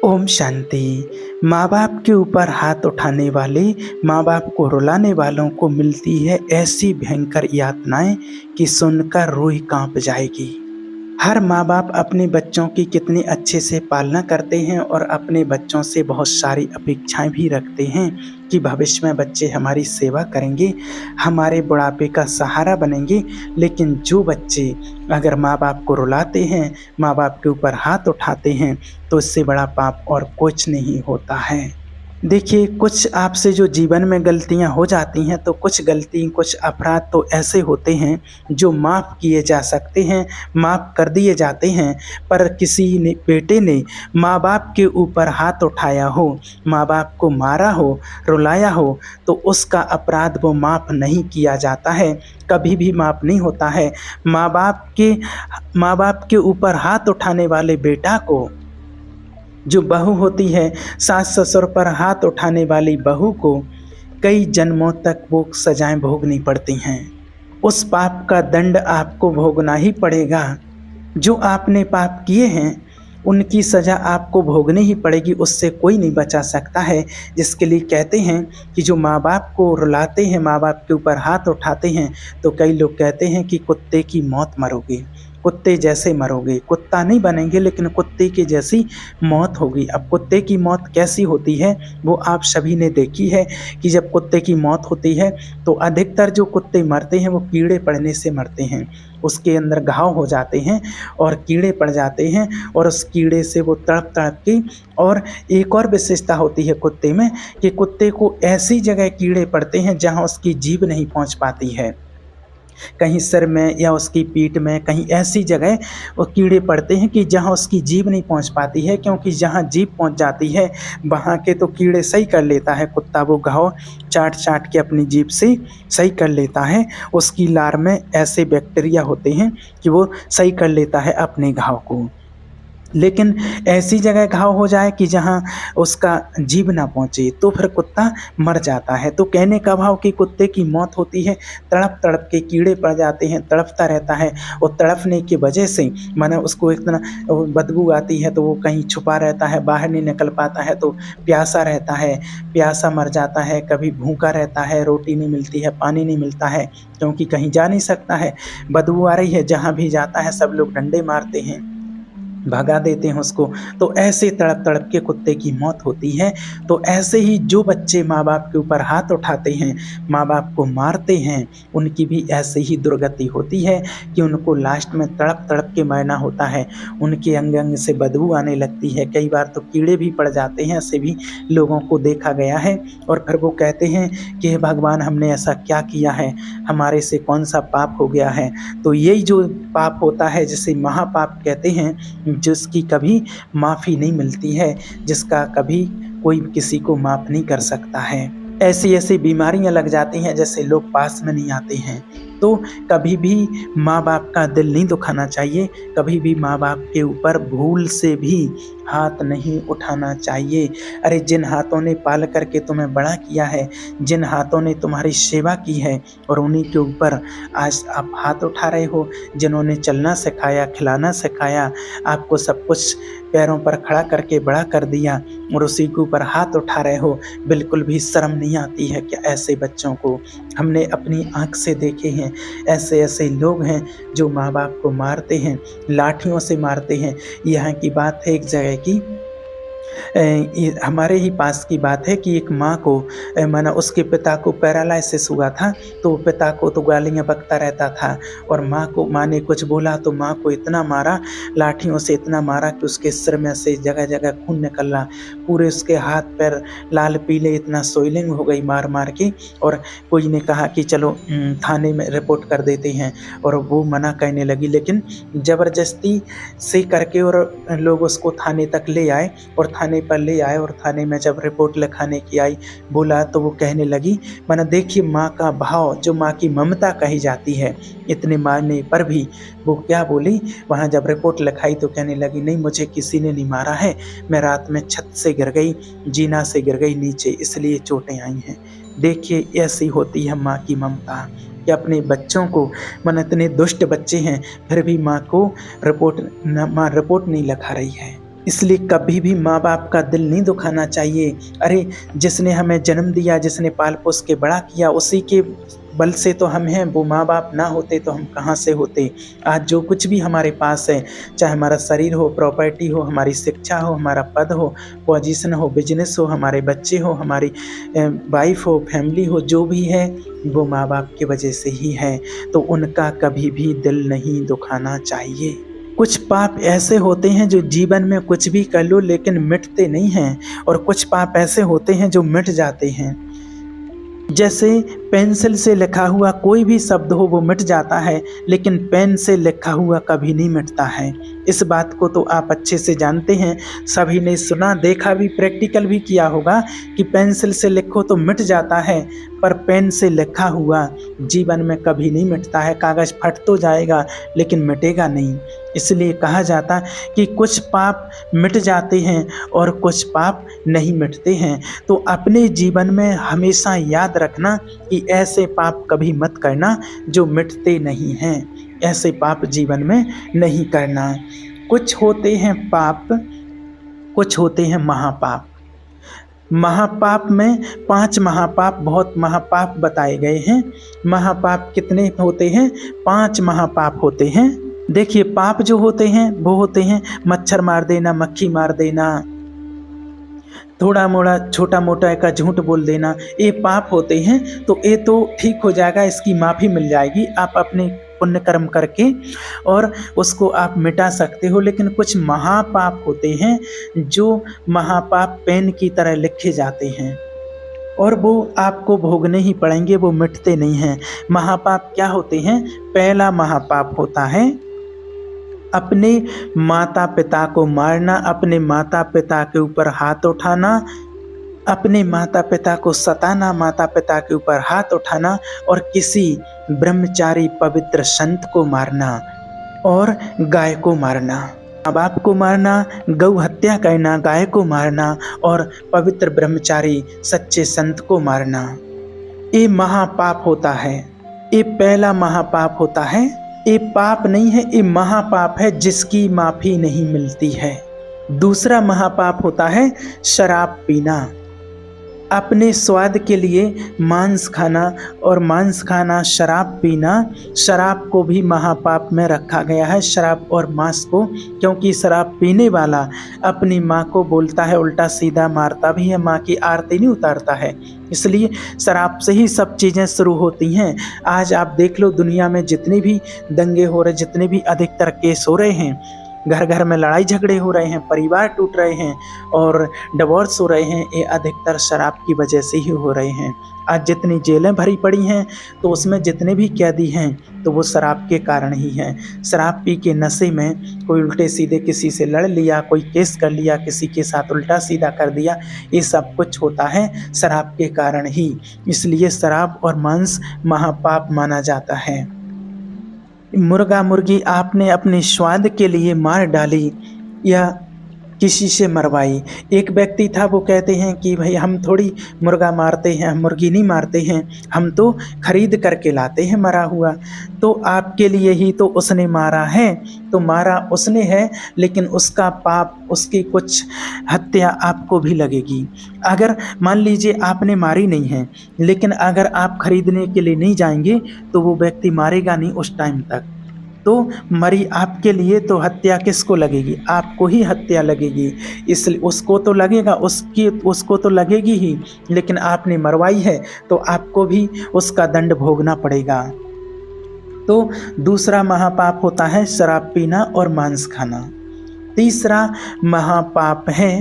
ओम शांति। माँ बाप के ऊपर हाथ उठाने वाले, माँ बाप को रुलाने वालों को मिलती है ऐसी भयंकर यातनाएं कि सुनकर रूह कांप जाएगी। हर माँ बाप अपने बच्चों की कितनी अच्छे से पालना करते हैं और अपने बच्चों से बहुत सारी अपेक्षाएं भी रखते हैं कि भविष्य में बच्चे हमारी सेवा करेंगे, हमारे बुढ़ापे का सहारा बनेंगे। लेकिन जो बच्चे अगर माँ बाप को रुलाते हैं, माँ बाप के ऊपर हाथ उठाते हैं, तो इससे बड़ा पाप और कुछ नहीं होता है। देखिए, कुछ आपसे जो जीवन में गलतियां हो जाती हैं, तो कुछ अपराध तो ऐसे होते हैं जो माफ़ किए जा सकते हैं, माफ़ कर दिए जाते हैं। पर किसी ने बेटे ने माँ बाप के ऊपर हाथ उठाया हो, माँ बाप को मारा हो, रुलाया हो, तो उसका अपराध वो माफ़ नहीं किया जाता है, कभी भी माफ़ नहीं होता है। माँ बाप के ऊपर हाथ उठाने वाले बेटा को, जो बहू होती है, सास ससुर पर हाथ उठाने वाली बहू को कई जन्मों तक वो सजाएं भोगनी पड़ती हैं। उस पाप का दंड आपको भोगना ही पड़ेगा। जो आपने पाप किए हैं उनकी सज़ा आपको भोगनी ही पड़ेगी, उससे कोई नहीं बचा सकता है। जिसके लिए कहते हैं कि जो माँ बाप को रुलाते हैं, माँ बाप के ऊपर हाथ उठाते हैं, तो कई लोग कहते हैं कि कुत्ते की मौत मरोगे, कुत्ते जैसे मरोगे। कुत्ता नहीं बनेंगे, लेकिन कुत्ते की जैसी मौत होगी। अब कुत्ते की मौत कैसी होती है वो आप सभी ने देखी है कि जब कुत्ते की मौत होती है तो अधिकतर जो कुत्ते मरते हैं वो कीड़े पड़ने से मरते हैं। उसके अंदर घाव हो जाते हैं और कीड़े पड़ जाते हैं, और उस कीड़े से वो तड़प तड़प के। और एक और विशेषता होती है कुत्ते में कि कुत्ते को ऐसी जगह कीड़े पड़ते हैं जहाँ उसकी जीभ नहीं पहुँच पाती है, कहीं सिर में या उसकी पीठ में, कहीं ऐसी जगह वो कीड़े पड़ते हैं कि जहाँ उसकी जीभ नहीं पहुँच पाती है, क्योंकि जहाँ जीभ पहुँच जाती है वहाँ के तो कीड़े सही कर लेता है कुत्ता, वो घाव चाट चाट के अपनी जीभ से सही कर लेता है। उसकी लार में ऐसे बैक्टीरिया होते हैं कि वो सही कर लेता है अपने घाव को। लेकिन ऐसी जगह घाव हो जाए कि जहाँ उसका जीभ ना पहुँचे, तो फिर कुत्ता मर जाता है। तो कहने का भाव कि कुत्ते की मौत होती है, तड़प तड़प के कीड़े पड़ जाते हैं, तड़पता रहता है, और तड़पने की वजह से माने उसको इतना बदबू आती है तो वो कहीं छुपा रहता है, बाहर नहीं निकल पाता है, तो प्यासा रहता है, प्यासा मर जाता है। कभी भूखा रहता है, रोटी नहीं मिलती है, पानी नहीं मिलता है, क्योंकि कहीं जा नहीं सकता है, बदबू आ रही है, जहाँ भी जाता है सब लोग डंडे मारते हैं, भगा देते हैं उसको। तो ऐसे तड़प तड़प के कुत्ते की मौत होती है। तो ऐसे ही जो बच्चे माँ बाप के ऊपर हाथ उठाते हैं, माँ बाप को मारते हैं, उनकी भी ऐसे ही दुर्गति होती है कि उनको लास्ट में तड़प तड़प के मरना होता है। उनके अंग अंग से बदबू आने लगती है, कई बार तो कीड़े भी पड़ जाते हैं, ऐसे भी लोगों को देखा गया है। और फिर वो कहते हैं कि हे भगवान, हमने ऐसा क्या किया है, हमारे से कौन सा पाप हो गया है। तो यही जो पाप होता है जिसे महापाप कहते हैं, जिसकी कभी माफ़ी नहीं मिलती है, जिसका कभी कोई किसी को माफ़ नहीं कर सकता है। ऐसी ऐसी बीमारियां लग जाती हैं जैसे लोग पास में नहीं आते हैं। तो कभी भी माँ बाप का दिल नहीं दुखाना चाहिए, कभी भी माँ बाप के ऊपर भूल से भी हाथ नहीं उठाना चाहिए। अरे जिन हाथों ने पाल करके तुम्हें बड़ा किया है, जिन हाथों ने तुम्हारी सेवा की है, और उन्हीं के ऊपर आज आप हाथ उठा रहे हो, जिन्होंने चलना सिखाया, खिलाना सिखाया, आपको सब कुछ पैरों पर खड़ा करके बड़ा कर दिया, और उसी के ऊपर हाथ उठा रहे हो, बिल्कुल भी शर्म नहीं आती है क्या? ऐसे बच्चों को हमने अपनी आँख से देखे हैं। ऐसे ऐसे लोग हैं जो माँ बाप को मारते हैं, लाठियों से मारते हैं। यहाँ की बात है एक जगह की, हमारे ही पास की बात है कि एक माँ को माना उसके पिता को पैरालाइसिस हुआ था, तो पिता को तो गालियाँ बकता रहता था, और माँ ने कुछ बोला तो माँ को इतना मारा, लाठियों से इतना मारा कि उसके सिर में से जगह जगह खून निकलना, पूरे उसके हाथ पैर लाल पीले, इतना सोइलिंग हो गई मार मार के। और कोई ने कहा कि चलो थाने में रिपोर्ट कर देते हैं, और वो मना करने लगी, लेकिन ज़बरदस्ती से करके और लोग उसको थाने तक ले आए, और थाने पर ले आए, और थाने में जब रिपोर्ट लिखाने की आई, बोला तो वो कहने लगी, माना देखिए माँ का भाव, जो माँ की ममता कही जाती है, इतने मारने पर भी वो क्या बोली, वहाँ जब रिपोर्ट लिखाई तो कहने लगी, नहीं मुझे किसी ने नहीं मारा है, मैं रात में छत से गिर गई, जीना से गिर गई नीचे, इसलिए चोटें आई हैं। देखिए ऐसी होती है माँ की ममता कि अपने बच्चों को, मन इतने दुष्ट बच्चे हैं फिर भी माँ को रिपोर्ट नहीं लिखा रही है। इसलिए कभी भी माँ बाप का दिल नहीं दुखाना चाहिए। अरे जिसने हमें जन्म दिया, जिसने पाल पोस के बड़ा किया, उसी के बल से तो हम हैं। वो माँ बाप ना होते तो हम कहाँ से होते। आज जो कुछ भी हमारे पास है, चाहे हमारा शरीर हो, प्रॉपर्टी हो, हमारी शिक्षा हो, हमारा पद हो, पोजीशन हो, बिजनेस हो, हमारे बच्चे हो, हमारी वाइफ हो, फैमिली हो, जो भी है वो माँ बाप की वजह से ही है। तो उनका कभी भी दिल नहीं दुखाना चाहिए। कुछ पाप ऐसे होते हैं जो जीवन में कुछ भी कर लो लेकिन मिटते नहीं हैं, और कुछ पाप ऐसे होते हैं जो मिट जाते हैं। जैसे पेंसिल से लिखा हुआ कोई भी शब्द हो वो मिट जाता है, लेकिन पेन से लिखा हुआ कभी नहीं मिटता है। इस बात को तो आप अच्छे से जानते हैं, सभी ने सुना, देखा भी, प्रैक्टिकल भी किया होगा कि पेंसिल से लिखो तो मिट जाता है, पर पेन से लिखा हुआ जीवन में कभी नहीं मिटता है। कागज़ फट तो जाएगा लेकिन मिटेगा नहीं। इसलिए कहा जाता कि कुछ पाप मिट जाते हैं और कुछ पाप नहीं मिटते हैं। तो अपने जीवन में हमेशा याद रखना कि ऐसे पाप कभी मत करना जो मिटते नहीं हैं। ऐसे पाप जीवन में नहीं करना। कुछ होते हैं पाप, कुछ होते हैं महापाप। महापाप में 5 महापाप, बहुत महापाप बताए गए हैं। महापाप कितने होते हैं? 5 महापाप होते हैं। देखिए, पाप जो होते हैं वो होते हैं मच्छर मार देना, मक्खी मार देना, थोड़ा मोड़ा छोटा मोटा का झूठ बोल देना, ये पाप होते हैं। तो ये तो ठीक हो जाएगा, इसकी माफ़ी मिल जाएगी, आप अपने पुण्य कर्म करके और उसको आप मिटा सकते हो। लेकिन कुछ महापाप होते हैं जो महापाप पेन की तरह लिखे जाते हैं और वो आपको भोगने ही पड़ेंगे, वो मिटते नहीं हैं। महापाप क्या होते हैं? पहला महापाप होता है अपने माता पिता को मारना, अपने माता पिता के ऊपर हाथ उठाना, अपने माता पिता को सताना, माता पिता के ऊपर हाथ उठाना, और किसी ब्रह्मचारी पवित्र संत को मारना और गाय को मारना। माँ बाप को मारना, गौ हत्या करना, गाय को मारना और पवित्र ब्रह्मचारी सच्चे संत को मारना, ये महापाप होता है। ये पहला महापाप होता है। ये पाप नहीं है, ये महापाप है जिसकी माफ़ी नहीं मिलती है। दूसरा महापाप होता है शराब पीना, अपने स्वाद के लिए मांस खाना, और मांस खाना, शराब पीना। शराब को भी महापाप में रखा गया है, शराब और मांस को, क्योंकि शराब पीने वाला अपनी माँ को बोलता है उल्टा सीधा, मारता भी है, माँ की आरती नहीं उतारता है। इसलिए शराब से ही सब चीज़ें शुरू होती हैं। आज आप देख लो, दुनिया में जितने भी दंगे हो रहे, जितने भी अधिकतर केस हो रहे हैं, घर घर में लड़ाई झगड़े हो रहे हैं, परिवार टूट रहे हैं और डिवोर्स हो रहे हैं, ये अधिकतर शराब की वजह से ही हो रहे हैं। आज जितनी जेलें भरी पड़ी हैं तो उसमें जितने भी कैदी हैं तो वो शराब के कारण ही हैं। शराब पी के नशे में कोई उल्टे सीधे किसी से लड़ लिया, कोई केस कर लिया, किसी के साथ उल्टा सीधा कर दिया, ये सब कुछ होता है शराब के कारण ही। इसलिए शराब और मांस महापाप माना जाता है। मुर्गा मुर्गी आपने अपने स्वाद के लिए मार डाली या किसी से मरवाई। एक व्यक्ति था, वो कहते हैं कि भाई हम थोड़ी मुर्गा मारते हैं, हम मुर्गी नहीं मारते हैं, हम तो खरीद करके लाते हैं मरा हुआ। तो आपके लिए ही तो उसने मारा है, तो मारा उसने है, लेकिन उसका पाप, उसकी कुछ हत्या आपको भी लगेगी। अगर मान लीजिए आपने मारी नहीं है, लेकिन अगर आप खरीदने के लिए नहीं जाएंगे तो वो व्यक्ति मारेगा नहीं उस टाइम तक, तो मरी आपके लिए, तो हत्या किसको लगेगी? आपको ही हत्या लगेगी। इसलिए उसको तो लगेगा, उसको तो लगेगी ही, लेकिन आपने मरवाई है तो आपको भी उसका दंड भोगना पड़ेगा। तो दूसरा महापाप होता है शराब पीना और मांस खाना। तीसरा महापाप है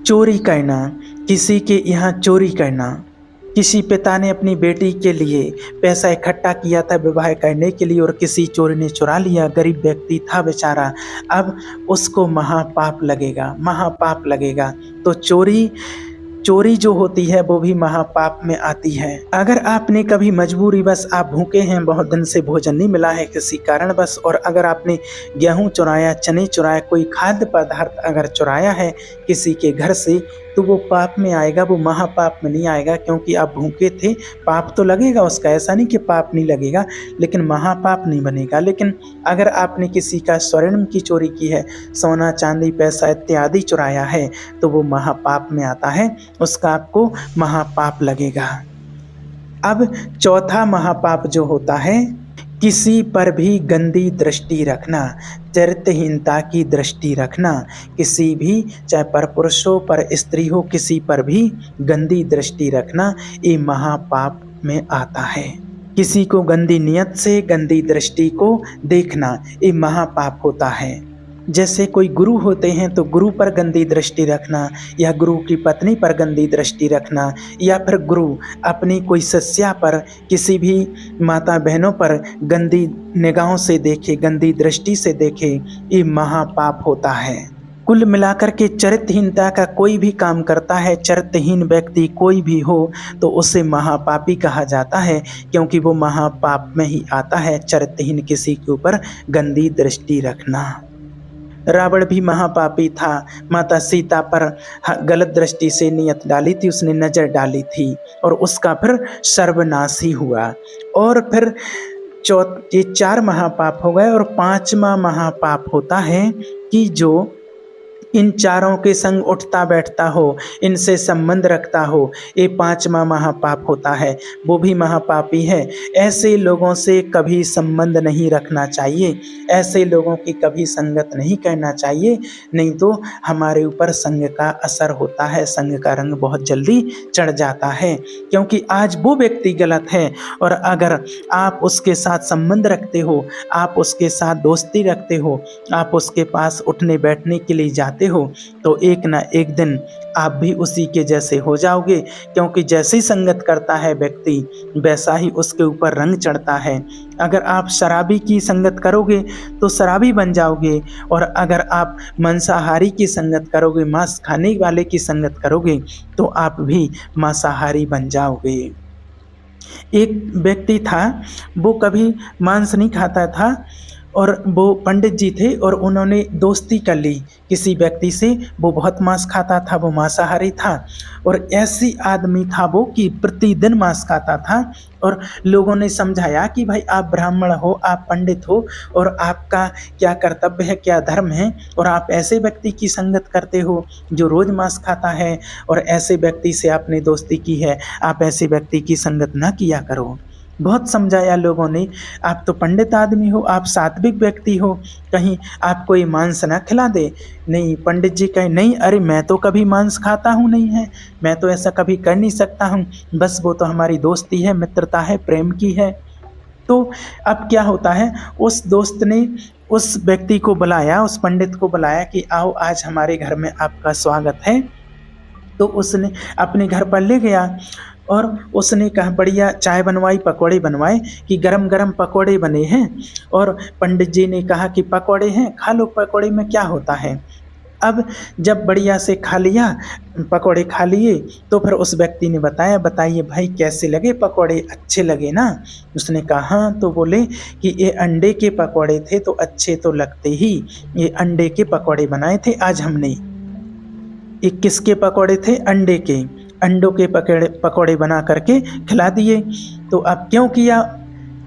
चोरी करना, किसी के यहाँ चोरी करना। किसी पिता ने अपनी बेटी के लिए पैसा इकट्ठा किया था विवाह करने के लिए और किसी चोर ने चुरा लिया, गरीब व्यक्ति था बेचारा, अब उसको महापाप लगेगा, महापाप लगेगा। तो चोरी जो होती है वो भी महापाप में आती है। अगर आपने कभी मजबूरी बस आप भूखे हैं, बहुत दिन से भोजन नहीं मिला है किसी कारण बस, और अगर आपने गेहूं चुराया, चने चुराया, कोई खाद्य पदार्थ अगर चुराया है किसी के घर से, तो वो पाप में आएगा, वो महापाप में नहीं आएगा, क्योंकि आप भूखे थे। पाप तो लगेगा उसका, ऐसा नहीं कि पाप नहीं लगेगा, लेकिन महापाप नहीं बनेगा। लेकिन अगर आपने किसी का स्वर्ण की चोरी की है, सोना चांदी पैसा इत्यादि चुराया है, तो वो महापाप में आता है, उसका आपको महापाप लगेगा। अब चौथा महापाप जो होता है, किसी पर भी गंदी दृष्टि रखना, चरित्रहीनता की दृष्टि रखना। किसी भी, चाहे परपुरुष हो पर स्त्री हो, किसी पर भी गंदी दृष्टि रखना, ये महापाप में आता है। किसी को गंदी नियत से गंदी दृष्टि को देखना, ये महापाप होता है। जैसे कोई गुरु होते हैं तो गुरु पर गंदी दृष्टि रखना, या गुरु की पत्नी पर गंदी दृष्टि रखना, या फिर गुरु अपनी कोई शिष्या पर, किसी भी माता बहनों पर गंदी निगाहों से देखे, गंदी दृष्टि से देखे, ये महापाप होता है। कुल मिलाकर के चरित्रहीनता का कोई भी काम करता है, चरित्रहीन व्यक्ति कोई भी हो, तो उसे महापापी कहा जाता है, क्योंकि वो महापाप में ही आता है, चरित्रहीन किसी के ऊपर गंदी दृष्टि रखना। रावण भी महापापी था, माता सीता पर गलत दृष्टि से नियत डाली थी, उसने नज़र डाली थी, और उसका फिर सर्वनाश ही हुआ। और फिर ये 4 महापाप हो गए, और 5वां महापाप होता है कि जो इन चारों के संग उठता बैठता हो, इनसे संबंध रखता हो, ये 5वां महापाप होता है, वो भी महापापी है। ऐसे लोगों से कभी संबंध नहीं रखना चाहिए, ऐसे लोगों की कभी संगत नहीं करना चाहिए, नहीं तो हमारे ऊपर संग का असर होता है, संग का रंग बहुत जल्दी चढ़ जाता है। क्योंकि आज वो व्यक्ति गलत है, और अगर आप उसके साथ संबंध रखते हो, आप उसके साथ दोस्ती रखते हो, आप उसके पास उठने बैठने के लिए जाते हो, तो एक ना एक दिन आप भी उसी के जैसे हो जाओगे। क्योंकि जैसी संगत करता है व्यक्ति, वैसा ही उसके ऊपर रंग चढ़ता है। अगर आप शराबी की संगत करोगे तो शराबी बन जाओगे, और अगर आप मांसाहारी की संगत करोगे, मांस खाने वाले की संगत करोगे, तो आप भी मांसाहारी बन जाओगे। एक व्यक्ति था, वो कभी मांस नहीं खाता था, और वो पंडित जी थे, और उन्होंने दोस्ती कर ली किसी व्यक्ति से, वो बहुत मांस खाता था, वो मांसाहारी था, और ऐसी आदमी था वो कि प्रतिदिन मांस खाता था। और लोगों ने समझाया कि भाई आप ब्राह्मण हो, आप पंडित हो, और आपका क्या कर्तव्य है, क्या धर्म है, और आप ऐसे व्यक्ति की संगत करते हो जो रोज़ मांस खाता है, और ऐसे व्यक्ति से आपने दोस्ती की है, आप ऐसे व्यक्ति की संगत ना किया करो। बहुत समझाया लोगों ने, आप तो पंडित आदमी हो, आप सात्विक व्यक्ति हो, कहीं आपको ये मांस ना खिला दे। नहीं, पंडित जी कहे नहीं, अरे मैं तो कभी मांस खाता हूँ नहीं है, मैं तो ऐसा कभी कर नहीं सकता हूँ, बस वो तो हमारी दोस्ती है, मित्रता है, प्रेम की है। तो अब क्या होता है, उस दोस्त ने उस व्यक्ति को बुलाया, उस पंडित को बुलाया कि आओ आज हमारे घर में आपका स्वागत है। तो उसने अपने घर पर ले गया, और उसने कहा बढ़िया चाय बनवाई, पकौड़े बनवाए कि गरम गरम पकौड़े बने हैं। और पंडित जी ने कहा कि पकौड़े हैं, खा लो, पकौड़े में क्या होता है। अब जब बढ़िया से खा लिया, पकौड़े खा लिए, तो फिर उस व्यक्ति ने बताइए भाई कैसे लगे पकौड़े, अच्छे लगे ना। उसने कहा हाँ। तो बोले कि ये अंडे के पकौड़े थे, तो अच्छे तो लगते ही, ये अंडे के पकौड़े बनाए थे आज हमने। ये किसके पकौड़े थे? अंडे के। अंडों के पकौड़े बना करके खिला दिए। तो अब क्यों किया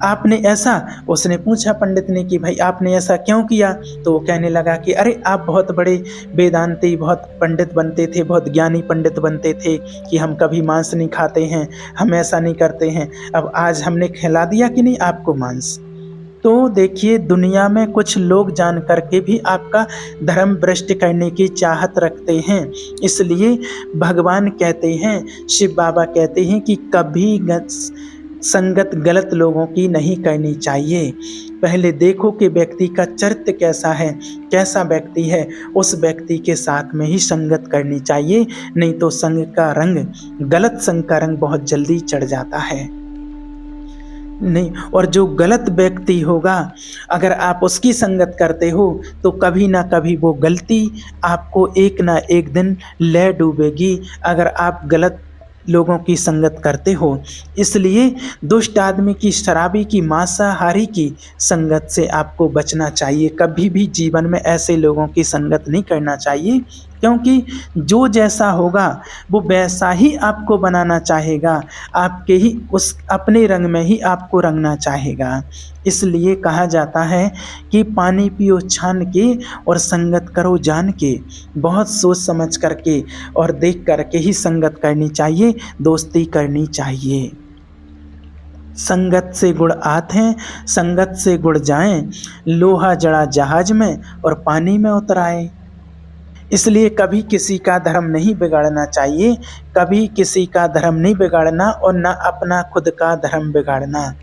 आपने ऐसा? उसने पूछा पंडित ने कि भाई आपने ऐसा क्यों किया? तो वो कहने लगा कि अरे आप बहुत बड़े वेदांती, बहुत पंडित बनते थे, बहुत ज्ञानी पंडित बनते थे कि हम कभी मांस नहीं खाते हैं, हम ऐसा नहीं करते हैं, अब आज हमने खिला दिया कि नहीं आपको मांस। तो देखिए, दुनिया में कुछ लोग जान करके भी आपका धर्म भ्रष्ट करने की चाहत रखते हैं। इसलिए भगवान कहते हैं, शिव बाबा कहते हैं कि कभी संगत गलत लोगों की नहीं करनी चाहिए। पहले देखो कि व्यक्ति का चरित्र कैसा है, कैसा व्यक्ति है, उस व्यक्ति के साथ में ही संगत करनी चाहिए, नहीं तो संग का रंग, गलत संग का रंग बहुत जल्दी चढ़ जाता है। नहीं, और जो गलत व्यक्ति होगा, अगर आप उसकी संगत करते हो तो कभी ना कभी वो गलती आपको एक ना एक दिन ले डूबेगी, अगर आप गलत लोगों की संगत करते हो। इसलिए दुष्ट आदमी की, शराबी की, मांसाहारी की संगत से आपको बचना चाहिए। कभी भी जीवन में ऐसे लोगों की संगत नहीं करना चाहिए। क्योंकि जो जैसा होगा वो वैसा ही आपको बनाना चाहेगा, आपके ही उस अपने रंग में ही आपको रंगना चाहेगा। इसलिए कहा जाता है कि पानी पियो छान के और संगत करो जान के। बहुत सोच समझ करके और देख करके ही संगत करनी चाहिए, दोस्ती करनी चाहिए। संगत से गुण आत हैं, संगत से गुण जाएं, लोहा जड़ा जहाज में और पानी में उतराए। इसलिए कभी किसी का धर्म नहीं बिगाड़ना चाहिए, कभी किसी का धर्म नहीं बिगाड़ना और न अपना खुद का धर्म बिगाड़ना।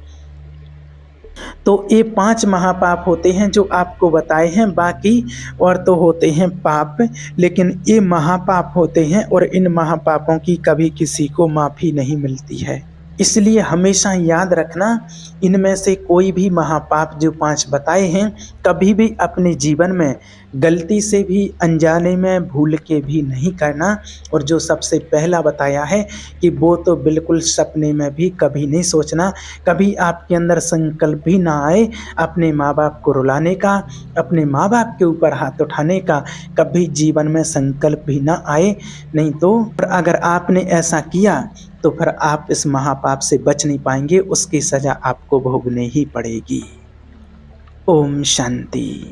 तो ये 5 महापाप होते हैं जो आपको बताए हैं, बाकी और तो होते हैं पाप, लेकिन ये महापाप होते हैं और इन महापापों की कभी किसी को माफ़ी नहीं मिलती है। इसलिए हमेशा याद रखना, इनमें से कोई भी महापाप जो 5 बताए हैं कभी भी अपने जीवन में गलती से भी, अनजाने में, भूल के भी नहीं करना। और जो सबसे पहला बताया है कि वो तो बिल्कुल सपने में भी कभी नहीं सोचना, कभी आपके अंदर संकल्प भी ना आए अपने माँ बाप को रुलाने का, अपने माँ बाप के ऊपर हाथ उठाने का, कभी जीवन में संकल्प भी ना आए। नहीं तो अगर आपने ऐसा किया तो फिर आप इस महापाप से बच नहीं पाएंगे, उसकी सज़ा आपको भोगनी ही पड़ेगी। ओम शांति।